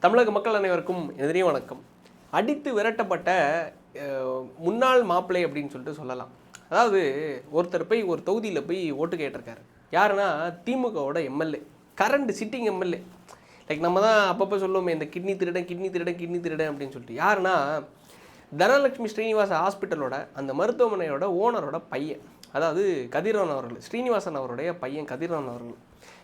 தமிழக மக்கள் அனைவருக்கும் எதிரே வணக்கம். அடித்து விரட்டப்பட்ட முன்னாள் மாப்பிள்ளை அப்படின்னு சொல்லிட்டு சொல்லலாம். அதாவது ஒருத்தர் போய் ஒரு தொகுதியில் போய் ஓட்டு கேட்டிருக்காரு. யாருன்னா திமுகவோட MLA, current sitting MLA. Like நம்ம தான் அப்பப்போ சொல்லுவோமே இந்த கிட்னி திருடன் அப்படின்னு சொல்லிட்டு. யாருன்னா தனலட்சுமி ஸ்ரீனிவாச ஹாஸ்பிட்டலோட அந்த மருத்துவமனையோட ஓனரோட பையன், அதாவது கதிரவன் அவர்கள், ஸ்ரீனிவாசன் அவருடைய பையன் கதிரவன் அவர்கள்.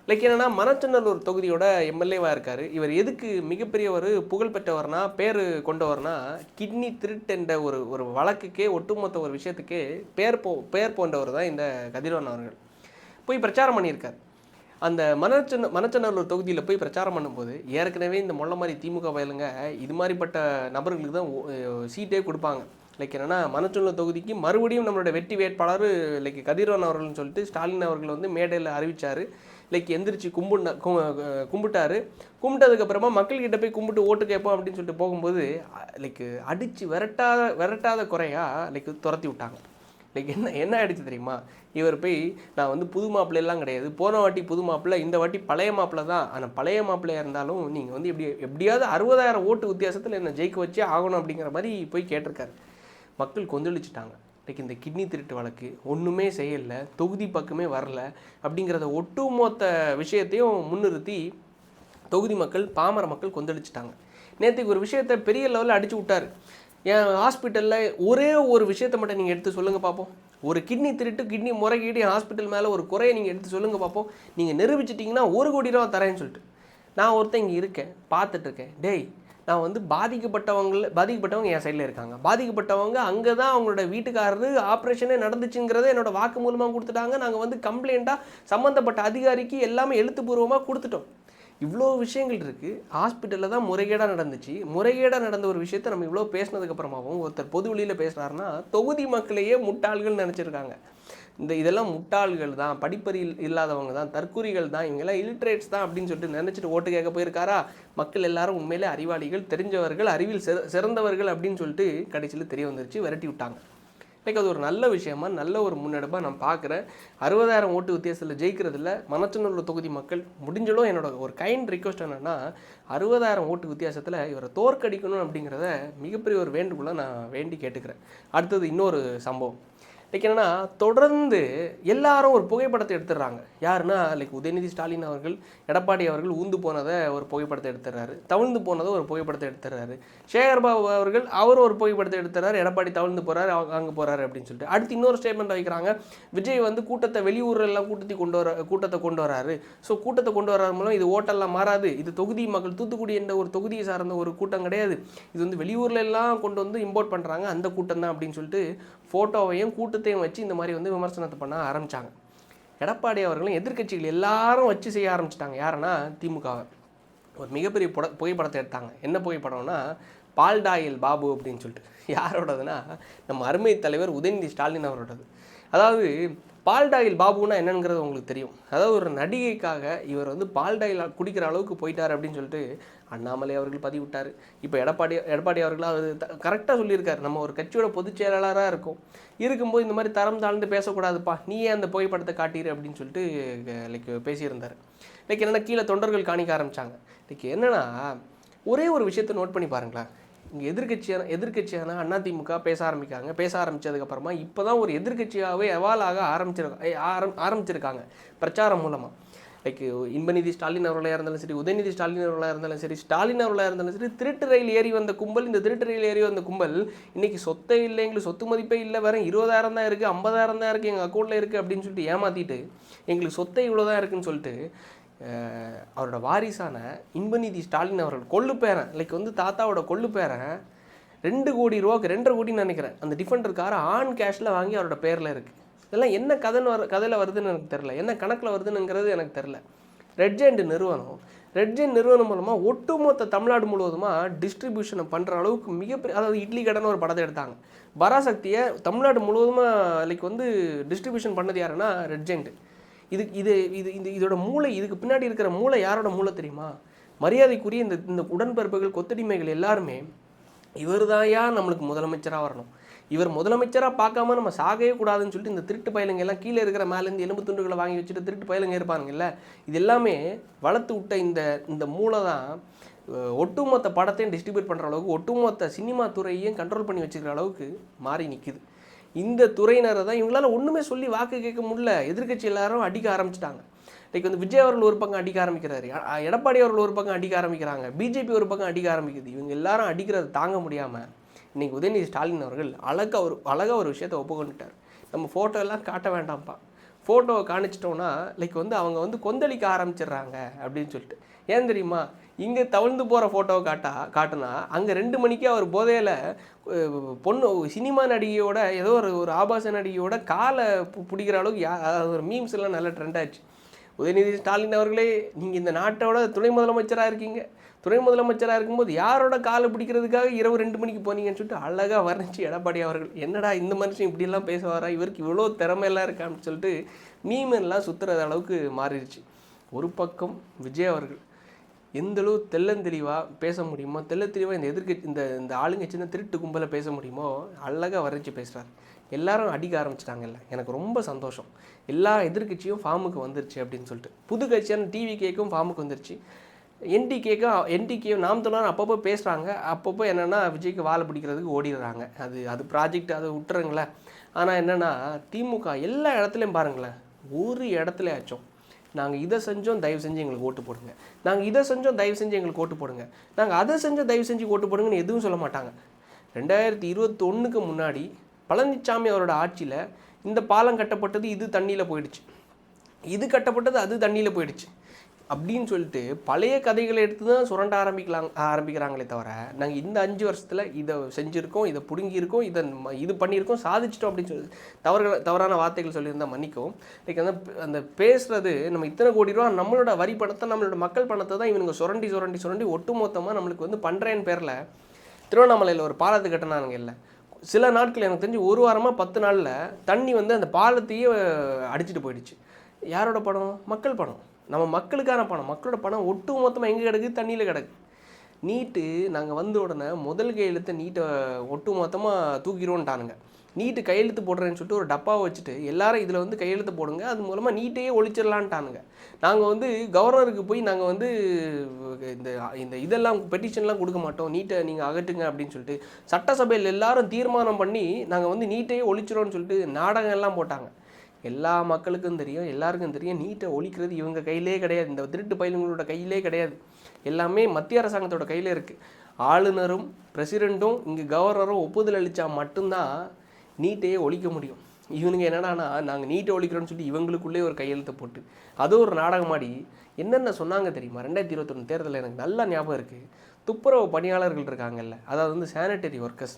லைக் என்னென்னா மணச்சநல்லூர் தொகுதியோட எம்எல்ஏவாக இருக்கார். இவர் எதுக்கு மிகப்பெரிய ஒரு புகழ்பெற்றவர்னா, பேர் கொண்டவர்னா, கிட்னி திருட்டு ஒரு வழக்குக்கே, ஒட்டுமொத்த ஒரு விஷயத்துக்கே பேர் போன்றவர் தான் இந்த கதிரவன் அவர்கள். போய் பிரச்சாரம் பண்ணியிருக்கார். அந்த மணச்சநல்லூர் தொகுதியில் போய் பிரச்சாரம் பண்ணும்போது ஏற்கனவே இந்த மொள்ள மாதிரி திமுக வயலுங்க இது மாதிரிப்பட்ட நபர்களுக்கு தான் சீட்டே கொடுப்பாங்க. லைக் என்னென்னா மணச்சநல்லூர் தொகுதிக்கு மறுபடியும் நம்மளோட வெற்றி வேட்பாளர் லைக் கதிரவன் அவர்கள்னு சொல்லிட்டு ஸ்டாலின் அவர்கள் வந்து மேடையில் அறிவித்தார். லைக் எந்திரிச்சு கும்பிட்டாரு. கும்பிட்டதுக்கப்புறமா மக்கள்கிட்ட போய் கும்பிட்டு ஓட்டு கேட்போம் அப்படின்னு சொல்லிட்டு போகும்போது லைக் அடித்து விரட்டாத குறையா லைக் துரத்தி விட்டாங்க. லைக் என்ன ஆகிடுச்சு தெரியுமா? இவர் போய் நான் வந்து புது மாப்பிள்ளையெல்லாம் கிடையாது, போன வாட்டி புது மாப்பிள்ளை, இந்த வாட்டி பழைய மாப்பிள்ளை தான். ஆனால் பழைய மாப்பிள்ளையாக இருந்தாலும் நீங்கள் வந்து எப்படியாவது 60,000 ஓட்டு வித்தியாசத்தில் என்னை ஜெயிக்க வச்சே ஆகணும் அப்படிங்கிற மாதிரி போய் கேட்டிருக்காரு. மக்கள் கொந்தளிச்சிட்டாங்க. லைக் இந்த கிட்னி திருட்டு வழக்கு ஒன்றுமே செய்யலை, தொகுதி பக்கமே வரல அப்படிங்கிறத ஒட்டுமொத்த விஷயத்தையும் முன்னிறுத்தி தொகுதி மக்கள், பாமர மக்கள் கொந்தளிச்சிட்டாங்க. நேற்றுக்கு ஒரு விஷயத்தை பெரிய லெவலில் அடித்து விட்டார். என் ஹாஸ்பிட்டலில் ஒரே ஒரு விஷயத்தை மட்டும் நீங்கள் எடுத்து சொல்லுங்கள் பார்ப்போம். ஒரு கிட்னி திருட்டு, கிட்னி முறைகேடு என் ஹாஸ்பிட்டல் மேலே ஒரு குறையை நீங்கள் எடுத்து சொல்லுங்கள் பார்ப்போம். நீங்கள் நிரூபிச்சிட்டிங்கன்னா 1 கோடி ரூபா தரேன்னு சொல்லிட்டு. நான் ஒருத்தன் இங்கே இருக்கேன், பார்த்துட்ருக்கேன். டேய், நான் வந்து பாதிக்கப்பட்டவங்க என் சைடில் இருக்காங்க. பாதிக்கப்பட்டவங்க அங்கே தான் அவங்களோட வீட்டுக்காரரு ஆப்ரேஷனே நடந்துச்சுங்கிறத என்னோட வாக்கு மூலமாக கொடுத்துட்டாங்க. நாங்கள் வந்து கம்ப்ளைண்ட்டாக சம்மந்தப்பட்ட அதிகாரிக்கு எல்லாமே எழுத்துப்பூர்வமாக கொடுத்துட்டோம். இவ்வளோ விஷயங்கள் இருக்குது. ஹாஸ்பிட்டலில் தான் முறைகேடாக நடந்துச்சு. முறைகேடாக நடந்த ஒரு விஷயத்தை நம்ம இவ்வளோ பேசினதுக்கப்புறமாவும் ஒருத்தர் பொது வெளியில் பேசுகிறாருன்னா தொகுதி மக்களையே முட்டாள்கள் நினச்சிருக்காங்க. இதெல்லாம் முட்டாள்கள் தான், படிப்பறிவு இல்லாதவங்க தான், தற்கூரிகள் தான், இவங்கெல்லாம் இலிட்ரேட்ஸ் தான் அப்படின்னு சொல்லிட்டு நினச்சிட்டு ஓட்டு கேட்க போயிருக்காரா? மக்கள் எல்லாரும் உண்மையிலே அறிவாளிகள், தெரிஞ்சவர்கள், அறிவில் சிறந்தவர்கள் அப்படின்னு சொல்லிட்டு கடைசியில் தெரிய வந்துருச்சு, விரட்டி விட்டாங்க. லைக் அது ஒரு நல்ல விஷயமா, நல்ல ஒரு முன்னெடுப்பாக நான் பார்க்குறேன். 60,000 ஓட்டு வித்தியாசத்தில் ஜெயிக்கிறதுல மணச்சநல்லூர் தொகுதி மக்கள் முடிஞ்சளோ என்னோட ஒரு கைண்ட் ரிக்வஸ்ட் என்னென்னா 60,000 ஓட்டு வித்தியாசத்தில் இவரை தோற்கடிக்கணும் அப்படிங்கிறத மிகப்பெரிய ஒரு வேண்டுகோளை நான் வேண்டி கேட்டுக்கிறேன். அடுத்தது இன்னொரு சம்பவம். லைக் என்னென்னா தொடர்ந்து எல்லாரும் ஒரு புகைப்படத்தை எடுத்துடுறாங்க. யாருன்னா லைக் உதயநிதி ஸ்டாலின் அவர்கள், எடப்பாடி அவர்கள் ஊந்து போனதை ஒரு புகைப்படத்தை எடுத்துடுறாரு, தவிழ்ந்து போனதை ஒரு புகைப்படத்தை எடுத்துடுறாரு. சேகர்பாபு அவர்கள் ஒரு புகைப்படத்தை எடுத்துறாரு, எடப்பாடி தவிழ்ந்து போகிறாரு, அங்கே போகிறாரு அப்படின்னு சொல்லிட்டு. அடுத்து இன்னொரு ஸ்டேட்மெண்ட் வைக்கிறாங்க, விஜய் வந்து கூட்டத்தை வெளியூரெல்லாம் கூட்டத்தை கொண்டு வராரு. ஸோ கூட்டத்தை கொண்டு வர்றது மூலம் இது ஓட்டெல்லாம் மாறாது, இது தொகுதி மக்கள், தூத்துக்குடி என்ற ஒரு தொகுதியை சார்ந்த ஒரு கூட்டம் கிடையாது, இது வந்து வெளியூர்ல எல்லாம் கொண்டு வந்து இம்போர்ட் பண்ணுறாங்க, அந்த கூட்டம் தான் அப்படின்னு சொல்லிட்டு ஃபோட்டோவையும் கூட்டத்தையும் வச்சு இந்த மாதிரி வந்து விமர்சனத்தை பண்ண ஆரம்பித்தாங்க. எடப்பாடி அவர்களும் எதிர்க்கட்சிகள் எல்லாரும் வச்சு செய்ய ஆரம்பிச்சிட்டாங்க. யாருன்னா திமுகவை. ஒரு மிகப்பெரிய புகைப்படத்தை எடுத்தாங்க. என்ன புகைப்படம்னா பால்டாயில் பாபு அப்படின்னு சொல்லிட்டு. யாரோடதுன்னா நம்ம அருமை தலைவர் உதயநிதி ஸ்டாலின் அவரோடது. அதாவது பால்டாயில் பாபுன்னா என்னங்கிறது உங்களுக்கு தெரியும். அதாவது ஒரு நடிகைக்காக இவர் வந்து பால்டாயில் குடிக்கிற அளவுக்கு போயிட்டார் அப்படின்னு சொல்லிட்டு அண்ணாமலை அவர்கள் பதிவிட்டார். இப்போ எடப்பாடி அவர்கள் அது கரெக்டாக சொல்லியிருக்காரு. நம்ம ஒரு கட்சியோட பொதுச் செயலாளராக இருக்கும்போது இந்த மாதிரி தரம் தாழ்ந்து பேசக்கூடாதுப்பா, நீயே அந்த புகைப்படத்தை காட்டிடு அப்படின்னு சொல்லிட்டு லைக் பேசியிருந்தார். லைக் என்னென்னா கீழே தொண்டர்கள் காணிக்க ஆரம்பித்தாங்க. லைக் என்னென்னா ஒரே ஒரு விஷயத்தை நோட் பண்ணி பாருங்களேன். இங்கே எதிர்கட்சியான அதிமுக பேச ஆரம்பித்ததுக்கப்புறமா இப்போ தான் ஒரு எதிர்கட்சியாகவே எவாலாக ஆரம்பிச்சிருக்காங்க பிரச்சாரம் மூலமாக. லைக் இன்பநிதி ஸ்டாலின் அவர்களாக இருந்தாலும் சரி, உதயநிதி ஸ்டாலின் அவர்களாக இருந்தாலும் சரி, ஸ்டாலின் அவர்களாக இருந்தாலும் சரி, திருட்டு ரயில் ஏறி வந்த கும்பல், இந்த திருட்டு ரயில் ஏறி வந்த கும்பல் இன்றைக்கி சொத்தை இல்லை, எங்களுக்கு சொத்து மதிப்பே இல்லை, வேறு 20,000 தான் இருக்குது, 50,000 தான் இருக்குது, எங்கள் அக்கௌண்ட்டில் இருக்குது அப்படின்னு சொல்லிட்டு ஏமாற்றிட்டு எங்களுக்கு சொத்தை இவ்வளோ தான் இருக்குதுன்னு சொல்லிட்டு அவரோட வாரிசான இன்பநிதி ஸ்டாலின் அவர்கள் கொள்ளு பேரன், லைக் வந்து தாத்தாவோட கொள்ளு பேரன் 2 கோடி ரூபாய்க்கு 2.5 கோடின்னு நினைக்கிறேன் அந்த டிஃபெண்டர் காரை ஆன் கேஷில் வாங்கி அவரோட பேரில் இருக்குது. இதெல்லாம் என்ன கதையில் வருதுன்னு எனக்கு தெரில, என்ன கணக்கில் வருதுன்னுங்கிறது எனக்கு தெரில. ரெட்ஜெண்ட் நிறுவனம் மூலமாக ஒட்டுமொத்த தமிழ்நாடு முழுவதுமாக டிஸ்ட்ரிபியூஷனை பண்ணுற அளவுக்கு மிகப்பெரிய, அதாவது இட்லி கடைன்னு ஒரு படத்தை எடுத்தாங்க. பராசக்தியை தமிழ்நாடு முழுவதுமாக லைக் வந்து டிஸ்ட்ரிபியூஷன் பண்ணது யாருன்னா ரெட்ஜெண்ட். இதோட மூளை, இதுக்கு பின்னாடி இருக்கிற மூளை யாரோட மூளை தெரியுமா? மரியாதைக்குரிய இந்த உடன்பிறப்புகள், கொத்தடிமைகள் எல்லாருமே இவர் தாயா நம்மளுக்கு முதலமைச்சராக வரணும், இவர் முதலமைச்சராக பார்க்காம நம்ம சாகவே கூடாதுன்னு சொல்லிட்டு இந்த திருட்டு பயலுங்க எல்லாம் கீழே இருக்கிற மேலேருந்து எலும்பு துண்டுகளை வாங்கி வச்சுட்டு திருட்டு பயலுங்க இருப்பானுங்கல்ல, இது எல்லாமே வளர்த்து விட்ட இந்த மூளை தான் ஒட்டுமொத்த படத்தையும் டிஸ்ட்ரிபியூட் பண்ணுற அளவுக்கு ஒட்டுமொத்த சினிமா துறையையும் கண்ட்ரோல் பண்ணி வச்சுக்கிற அளவுக்கு மாறி நிற்குது. இந்த துறையினரை தான் இவங்களால் ஒன்றுமே சொல்லி வாக்கு கேட்க முடியல. எதிர்க்கட்சி எல்லாரும் அடிக்க ஆரம்பிச்சிட்டாங்க. லைக் வந்து விஜய் அவர்கள் ஒரு பக்கம் அடிக்க ஆரம்பிக்கிறாரு, எடப்பாடி அவர்கள் ஒரு பக்கம் அடிக்க ஆரம்பிக்கிறாங்க, பிஜேபி ஒரு பக்கம் அடிக்க ஆரம்பிக்குது. இவங்க எல்லாரும் அடிக்கிறத தாங்க முடியாமல் இன்றைக்கி உதயநிதி ஸ்டாலின் அவர்கள் அழகாக ஒரு விஷயத்தை ஒப்புக்கொண்டுட்டார். நம்ம ஃபோட்டோ எல்லாம் காட்ட வேண்டாம்ப்பா, ஃபோட்டோவை காணிச்சிட்டோன்னா லைக் வந்து அவங்க வந்து கொந்தளிக்க ஆரம்பிச்சிடுறாங்க அப்படின்னு சொல்லிட்டு. ஏன் தெரியுமா, இங்கே தவிழ்ந்து போகிற ஃபோட்டோவை காட்டுனா அங்கே 2 மணிக்கு அவர் போதையில் பொண்ணு சினிமா நடிகையோட ஏதோ ஒரு ஆபாச நடிகையோட காலை பிடிக்கிற அளவுக்கு ஒரு மீம்ஸ் எல்லாம் நல்ல ட்ரெண்ட் ஆச்சு. உதயநிதி ஸ்டாலின் அவர்களே, நீங்கள் இந்த நாட்டோட துணை முதலமைச்சராக இருக்கீங்க, துணை முதலமைச்சராக இருக்கும்போது யாரோட காலை பிடிக்கிறதுக்காக இரவு 2 மணிக்கு போனீங்கன்னு சொல்லிட்டு அழகாக வர்ணிச்சு எடப்பாடி அவர்கள், என்னடா இந்த மனுஷன் இப்படியெல்லாம் பேச வரா, இவருக்கு இவ்வளோ திறமையெல்லாம் இருக்கான்னு சொல்லிட்டு மீமெல்லாம் சுற்றுறது அளவுக்கு மாறிடுச்சு. ஒரு பக்கம் விஜய் அவர்கள் எந்தளவு தெளிவாக பேச முடியுமோ, தெளிவாக இந்த எதிர்க்கட்சி இந்த ஆளுங்கட்சி தான் திருட்டு கும்பலை பேச முடியுமோ அழகாக வரைஞ்சி பேசுகிறார். எல்லாரும் அடிக்க ஆரம்பிச்சிட்டாங்கல்ல, எனக்கு ரொம்ப சந்தோஷம். எல்லா எதிர்க்கட்சியும் ஃபார்முக்கு வந்துருச்சு அப்படின்னு சொல்லிட்டு. புது கட்சியான டிவிகேக்கும் ஃபார்முக்கு வந்துருச்சு, என்டிகேயும் நாம் தமிழர் அப்பப்போ பேசுகிறாங்க. அப்பப்போ என்னென்னா விஜய்க்கு வாழை பிடிக்கிறதுக்கு ஓடிடுறாங்க. அது ப்ராஜெக்ட், அதை விட்டுறங்களேன். ஆனால் என்னென்னா திமுக எல்லா இடத்துலையும் பாருங்களேன், ஒரு இடத்துலையாச்சும் நாங்கள் இதை செஞ்சோம் தயவு செஞ்சு எங்களுக்கு ஓட்டு போடுங்க, நாங்கள் இதை செஞ்சோம் தயவு செஞ்சு எங்களுக்கு ஓட்டு போடுங்க, நாங்கள் அதை செஞ்சோம் தயவு செஞ்சு ஓட்டு போடுங்கன்னு எதுவும் சொல்ல மாட்டாங்க. 2021க்கு முன்னாடி பழனிசாமி அவரோட ஆட்சியில் இந்த பாலம் கட்டப்பட்டது இது தண்ணியில் போயிடுச்சு, இது கட்டப்பட்டது அது தண்ணியில் போயிடுச்சு அப்படின்னு சொல்லிட்டு பழைய கதைகளை எடுத்து தான் சுரண்ட ஆரம்பிக்கிறாங்களே தவிர, நாங்கள் இந்த 5 வருஷத்தில் இதை செஞ்சுருக்கோம், இதை பிடுங்கியிருக்கோம், இது பண்ணியிருக்கோம், சாதிச்சிட்டோம் அப்படின்னு சொல்லி தவறான வார்த்தைகள் சொல்லியிருந்தால் மன்னிக்கவும். லைக் அந்த பேசுகிறது, நம்ம இத்தனை கோடி ரூபா நம்மளோட வரி பணத்தை, நம்மளோட மக்கள் பணத்தை தான் இவனுங்க சுரண்டி ஒட்டுமொத்தமாக நம்மளுக்கு வந்து பண்ணுறேன்னு பேரில் திருவண்ணாமலையில் ஒரு பாலத்தை கட்டினானுங்க. இல்லை சில நாட்கள், எனக்கு தெரிஞ்சு ஒரு வாரமாக 10 நாளில் தண்ணி வந்து அந்த பாலத்தையே அடிச்சுட்டு போயிடுச்சு. யாரோட பணம்? மக்கள் பணம், நம்ம மக்களுக்கான பணம். மக்களோட பணம் ஒட்டு மொத்தமாக எங்கே கிடக்கு? தண்ணியில் கிடக்கு. நீட்டு நாங்கள் வந்த உடனே முதல் கையெழுத்தை நீட்டை ஒட்டு மொத்தமாக தூக்கிடுவோன்ட்டானுங்க. நீட்டு கையெழுத்து போடுறேன்னு சொல்லிட்டு ஒரு டப்பாவை வச்சுட்டு எல்லாரும் இதில் வந்து கையெழுத்து போடுங்க, அது மூலமாக நீட்டையே ஒழிச்சிடலான்ட்டானுங்க. நாங்கள் வந்து கவர்னருக்கு போய் நாங்கள் வந்து இந்த இதெல்லாம் பெட்டிஷன்லாம் கொடுக்க மாட்டோம், நீட்டை நீங்கள் அகட்டுங்க அப்படின்னு சொல்லிட்டு சட்டசபையில் எல்லாரும் தீர்மானம் பண்ணி நாங்கள் வந்து நீட்டையே ஒழிச்சிரோன்னு சொல்லிட்டு நாடகம் எல்லாம் போட்டாங்க. எல்லா மக்களுக்கும் தெரியும், எல்லாருக்கும் தெரியும், நீட்டை ஒழிக்கிறது இவங்க கையிலே கிடையாது, இந்த திருட்டு பயிலுங்களோட கையிலே கிடையாது, எல்லாமே மத்திய அரசாங்கத்தோட கையில் இருக்குது. ஆளுநரும் பிரசிடெண்ட்டும் இங்கே கவர்னரும் ஒப்புதல் அளித்தா மட்டும்தான் நீட்டையே ஒழிக்க முடியும். இவனுங்க என்னடானா நாங்கள் நீட்டை ஒழிக்கிறோன்னு சொல்லி இவங்களுக்குள்ளே ஒரு கையெழுத்தை போட்டு அது ஒரு நாடகமாடி என்னென்ன சொன்னாங்க தெரியுமா? 2021 தேர்தலில் எனக்கு நல்லா ஞாபகம் இருக்குது. துப்புரவு பணியாளர்கள் இருக்காங்கல்ல, அதாவது வந்து சானிட்டரி ஒர்க்கர்ஸ்,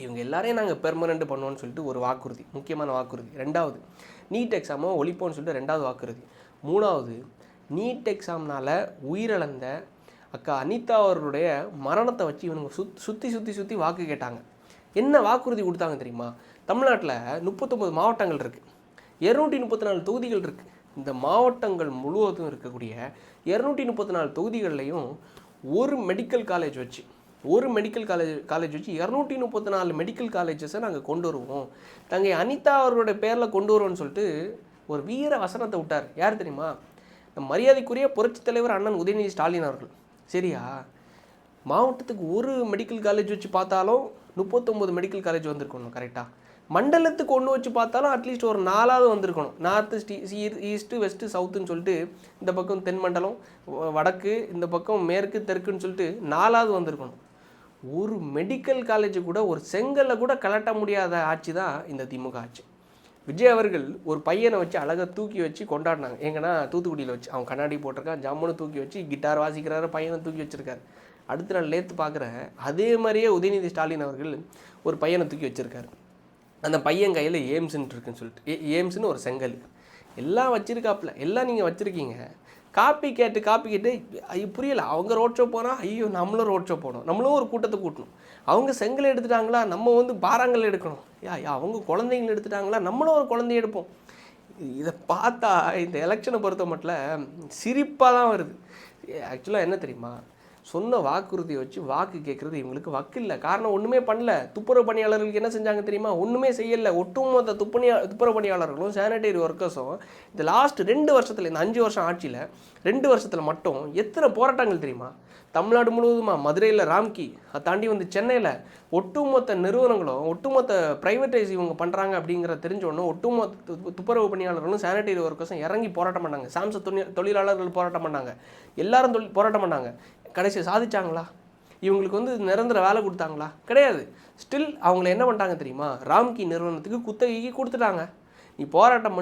இவங்க எல்லாரையும் நாங்கள் பெர்மனெண்ட் பண்ணுவோன்னு சொல்லிட்டு ஒரு வாக்குறுதி, முக்கியமான வாக்குறுதி. 2வது நீட் எக்ஸாமை ஒழிப்போன்னு சொல்லிட்டு 2வது வாக்குறுதி. 3வது நீட் எக்ஸாம்னால் உயிரிழந்த அக்கா அனிதா அவர்களுடைய மரணத்தை வச்சு இவனுங்க சுற்றி வாக்கு கேட்டாங்க. என்ன வாக்குறுதி கொடுத்தாங்க தெரியுமா? தமிழ்நாட்டில் 39 மாவட்டங்கள் இருக்குது, 234 தொகுதிகள் இருக்குது. இந்த மாவட்டங்கள் முழுவதும் இருக்கக்கூடிய 234 தொகுதிகள்லையும் ஒரு மெடிக்கல் காலேஜ் வச்சு 234 மெடிக்கல் காலேஜஸை நாங்கள் கொண்டு வருவோம், தங்கை அனிதா அவர்களோட பேரில் கொண்டு வருவோம்னு சொல்லிட்டு ஒரு வீர வசனத்தை விட்டார். யார் தெரியுமா? நம் மரியாதைக்குரிய புரட்சித் தலைவர் அண்ணன் உதயநிதி ஸ்டாலின் அவர்கள். சரியா? மாவட்டத்துக்கு ஒரு மெடிக்கல் காலேஜ் வச்சு பார்த்தாலும் 39 மெடிக்கல் காலேஜ் வந்திருக்கணும் கரெக்டாக. மண்டலத்துக்கு ஒன்று வச்சு பார்த்தாலும் அட்லீஸ்ட் ஒரு 4வது வந்திருக்கணும். நார்த்து, ஈஸ்ட்டு, வெஸ்ட்டு, சவுத்துன்னு சொல்லிட்டு இந்த பக்கம் தென் மண்டலம், வடக்கு, இந்த பக்கம் மேற்கு, தெற்குன்னு சொல்லிட்டு 4வது வந்திருக்கணும். ஒரு மெடிக்கல் காலேஜு கூட, ஒரு செங்கல்ல கூட கலட்ட முடியாத ஆட்சி தான் இந்த திமுக ஆட்சி. விஜய் அவர்கள் ஒரு பையனை வச்சு அழகாக தூக்கி வச்சு கொண்டாடினாங்க. எங்கன்னா தூத்துக்குடியில் வச்சு, அவன் கண்ணாடி போட்டிருக்கான், ஜம்முன்னு தூக்கி வச்சு கிட்டார் வாசிக்கிறாரு, பையனை தூக்கி வச்சுருக்காரு. அடுத்த நாள் நேற்று பார்க்குறேன், அதே மாதிரியே உதயநிதி ஸ்டாலின் அவர்கள் ஒரு பையனை தூக்கி வச்சுருக்காரு. அந்த பையன் கையில் எய்ம்ஸ்ன்னு இருக்குன்னு சொல்லிட்டு, எய்ம்ஸ்னு ஒரு செங்கல் எல்லாம் வச்சுருக்காப்புல. எல்லாம் நீங்கள் வச்சுருக்கீங்க, காப்பி கேட்டு புரியலை. அவங்க ரோட் ஷோ போனால் ஐயோ நம்மளும் ரோட் ஷோ போகணும், நம்மளும் ஒரு கூட்டத்தை கூட்டணும். அவங்க செங்கல் எடுத்துட்டாங்களா, நம்ம வந்து பாறாங்கல் எடுக்கணும். அவங்க குழந்தைங்களை எடுத்துட்டாங்களா, நம்மளும் ஒரு குழந்தைய எடுப்போம். இதை பார்த்தா இந்த எலெக்ஷனை பொறுத்த மட்டும் சிரிப்பாக தான் வருது. ஆக்சுவலாக என்ன தெரியுமா, சொன்ன வாக்குறுதியை வச்சு வாக்கு கேட்குறது இவங்களுக்கு வக்கு இல்லை. காரணம் ஒன்றுமே பண்ணல. துப்புரவு பணியாளர்களுக்கு என்ன செஞ்சாங்க தெரியுமா? ஒன்றுமே செய்யலை. ஒட்டுமொத்த துப்புரவு பணியாளர்களும் சானிடரி ஒர்க்கர்ஸும் இந்த லாஸ்ட் 2 வருஷத்தில், இந்த 5 வருஷம் ஆட்சியில் 2 வருஷத்தில் மட்டும் எத்தனை போராட்டங்கள் தெரியுமா? தமிழ்நாடு முழுவதுமா, மதுரையில் ராம்கி, அதை தாண்டி வந்து சென்னையில் ஒட்டுமொத்த நிறுவனங்களும் ஒட்டுமொத்த ப்ரைவேட்டைஸ் இவங்க பண்ணுறாங்க அப்படிங்கிற தெரிஞ்சோடனே ஒட்டுமொத்த துப்புரவு பணியாளர்களும் சானிடரி ஒர்க்கர்ஸும் இறங்கி போராட்டம் பண்ணாங்க. தொழிலாளர்கள் போராட்டம் பண்ணாங்க. எல்லாரும் போராட்டம் பண்ணாங்க. கடைசியை சாதிச்சாங்களா? இவங்களுக்கு வந்து நிரந்தர வேலை கொடுத்தாங்களா? கிடையாது. ஸ்டில் அவங்கள என்ன பண்ணிட்டாங்க தெரியுமா? ராம்கி நிறுவனத்துக்கு குத்தகைக்கு கொடுத்துட்டாங்க. நீ போராட்டம்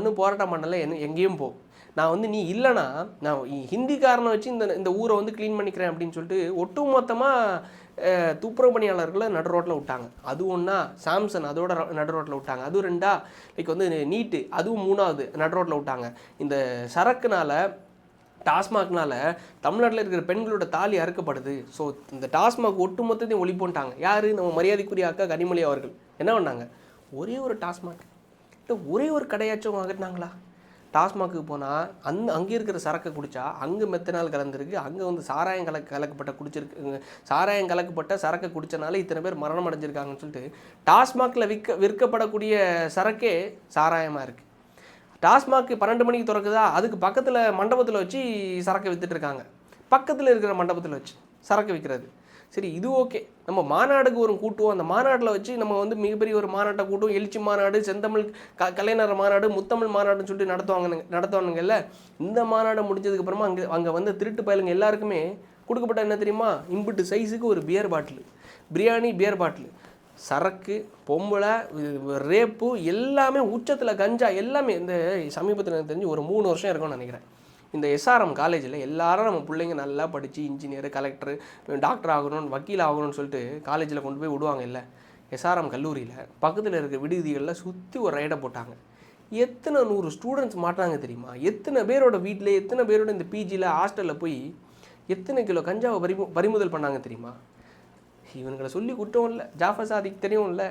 பண்ணலை, எங்கேயும் போ. நான் வந்து நீ இல்லைனா நான் ஹிந்திக்காரனை வச்சு இந்த ஊரை வந்து க்ளீன் பண்ணிக்கிறேன் அப்படின்னு சொல்லிட்டு ஒட்டுமொத்தமாக துப்புரவு பணியாளர்களை நடு ரோட்டில் விட்டாங்க. அது ஒன்றா, சாம்சங் அதோட நடு ரோட்டில் விட்டாங்க. அதுவும் 2ஆ, லைக் வந்து நீட்டு அதுவும் 3ஆவது நடு ரோட்டில் விட்டாங்க. இந்த சரக்குனால, டாஸ்மாக்னால தமிழ்நாட்டில் இருக்கிற பெண்களோட தாலி அறுக்கப்படுது. ஸோ இந்த டாஸ்மாக் ஒட்டுமொத்தத்தையும் ஒளி போட்டாங்க. யார்? நம்ம மரியாதைக்குரிய அக்கா கனிமொழி அவர்கள் என்ன பண்ணாங்க? ஒரே ஒரு டாஸ்மாக் இல்லை, ஒரே ஒரு கடையாச்சும் அகட்டினாங்களா? டாஸ்மாக்கு போனால் அங்கே இருக்கிற சரக்கை குடித்தா அங்கே மெத்தனால் கலந்துருக்கு, அங்கே வந்து சாராயம் கலக்கப்பட்ட சரக்கை குடித்தனால இத்தனை பேர் மரணம் அடைஞ்சிருக்காங்கன்னு சொல்லிட்டு டாஸ்மாகில் விற்கப்படக்கூடிய சரக்கே சாராயமாக இருக்குது. டாஸ்மாக் 12 மணிக்கு திறக்குதா, அதுக்கு பக்கத்தில் மண்டபத்தில் வச்சு சரக்கை விற்றுட்டு இருக்காங்க. பக்கத்தில் இருக்கிற மண்டபத்தில் வச்சு சரக்கு விற்கிறது. சரி, இது ஓகே. நம்ம மாநாடுக்கு ஒரு கூட்டுவோம். அந்த மாநாட்டில் வச்சு நம்ம வந்து மிகப்பெரிய ஒரு மாநாட்டை கூட்டுவோம். எழுச்சி மாநாடு, செந்தமிழ் கலைஞர் மாநாடு, முத்தமிழ் மாநாடுன்னு சொல்லிட்டு நடத்துவானுங்கல்ல. இந்த மாநாடு முடிஞ்சதுக்கப்புறமா அங்கே வந்து திருட்டு பயலுங்க எல்லாருக்குமே கொடுக்கப்பட்ட என்ன தெரியுமா? இம்புட்டு சைஸுக்கு ஒரு beer bottle, biryani beer bottle, சரக்கு, பொம்பளை, ரேப்பு, எல்லாமே உச்சத்தில், கஞ்சா எல்லாமே. இந்த சமீபத்தில் எனக்கு தெரிஞ்சு ஒரு 3 வருஷம் இருக்கும்னு நினைக்கிறேன். இந்த எஸ்ஆர்எம் காலேஜில் எல்லாரும் நம்ம பிள்ளைங்க நல்லா படித்து இன்ஜினியர், கலெக்டர், டாக்டர் ஆகணும், வக்கீல் ஆகணும்னு சொல்லிட்டு காலேஜில் கொண்டு போய் விடுவாங்க. இல்லை, எஸ்ஆர்எம் கல்லூரியில் பக்கத்தில் இருக்க விடுதிகளில் சுற்றி ஒரு ரைடை போட்டாங்க. எத்தனை 100 ஸ்டூடெண்ட்ஸ் மாட்டாங்க தெரியுமா? எத்தனை பேரோட வீட்டில், எத்தனை பேரோட இந்த பிஜியில், ஹாஸ்டலில் போய் எத்தனை கிலோ கஞ்சாவை பறிமுதல் பண்ணாங்க தெரியுமா? இவனுங்களை சொல்லி குற்றம் இல்லை, ஜாஃபர் சாதிக்கு தெரியும் இல்லை.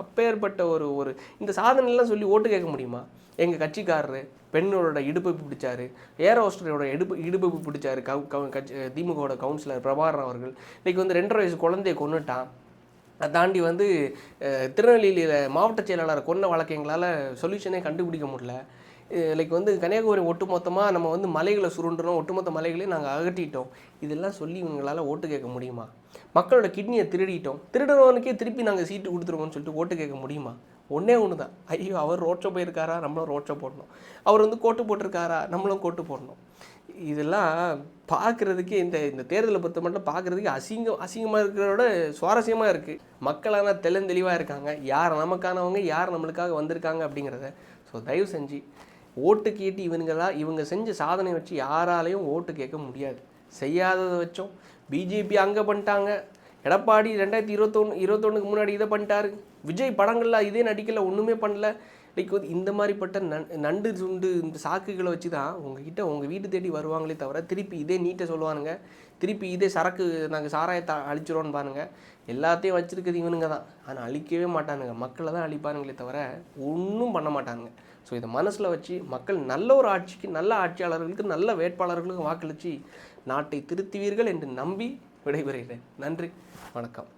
அப்பேற்பட்ட ஒரு இந்த சாதனைலாம் சொல்லி ஓட்டு கேட்க முடியுமா? எங்கள் கட்சிக்காரரு பெண்ணோட இடுப்பு பிடிச்சாரு, ஏர் ஹோஸ்டரோட இடுப்பு பிடிச்சாரு திமுகவோட கவுன்சிலர் பிரபாகரன் அவர்கள். இன்றைக்கி வந்து 2.5 வயசு குழந்தைய கொன்னுட்டான். அதை தாண்டி வந்து திருநெல்வேலியில் மாவட்ட செயலாளரை கொன்ன வழக்கு எங்களால் சொல்யூஷனே கண்டுபிடிக்க முடியல. லைக் வந்து கன்னியாகுமரி ஒட்டுமொத்தமாக நம்ம வந்து மலைகளை சுருண்டுறோம், ஒட்டுமொத்த மலைகளையும் நாங்கள் அகட்டிட்டோம். இதெல்லாம் சொல்லி இவங்களால் ஓட்டு கேட்க முடியுமா? மக்களோட கிட்னியை திருடுறவனுக்கே திருப்பி நாங்கள் சீட்டு கொடுத்துருவோம்னு சொல்லிட்டு ஓட்டு கேட்க முடியுமா? ஒன்றே ஒன்று தான். ஐயோ, அவர் ரோட்ஷோ போயிருக்காரா, நம்மளும் ரோட்ஷோ போடணும். அவர் வந்து கோட்டு போட்டிருக்காரா, நம்மளும் கோட்டு போடணும். இதெல்லாம் பார்க்குறதுக்கே இந்த தேர்தலை பொறுத்த மட்டும் பார்க்குறதுக்கு அசிங்கமாக இருக்கிறதோட சுவாரஸ்யமாக இருக்குது. மக்களான தெளிவாக இருக்காங்க, யார் நமக்கானவங்க, யார் நம்மளுக்காக வந்திருக்காங்க அப்படிங்கிறத. ஸோ தயவு செஞ்சு ஓட்டு கேட்டு இவங்க செஞ்ச சாதனை வச்சு யாராலையும் ஓட்டு கேட்க முடியாது. செய்யாததை வச்சோம். பிஜேபி அங்கே பண்ணிட்டாங்க, எடப்பாடி 2021 முன்னாடி இதை பண்ணிட்டாரு, விஜய் படங்கள்லாம் இதே நடிக்கல, ஒன்றுமே பண்ணல. லைக் வந்து இந்த மாதிரிப்பட்ட நண்டு சுண்டு இந்த சாக்குகளை வச்சு தான் உங்கள் வீட்டு தேடி வருவாங்களே தவிர திருப்பி இதே நீட்டை சொல்லுவானுங்க, திருப்பி இதே சரக்கு நாங்கள் சாராயத்தை அழிச்சிரோன்னு பாருங்கள். எல்லாத்தையும் வச்சுருக்குது இவனுங்க தான். ஆனால் அழிக்கவே மாட்டானுங்க, மக்களை தான் அழிப்பானுங்களே தவிர ஒன்றும் பண்ண மாட்டானுங்க. ஸோ இதை மனசில் வச்சு மக்கள் நல்ல ஒரு ஆட்சிக்கு, நல்ல ஆட்சியாளர்களுக்கு, நல்ல வேட்பாளர்களுக்கு வாக்களித்து நாட்டை திருத்துவீர்கள் என்று நம்பி விடைபெறுகிறேன். நன்றி, வணக்கம்.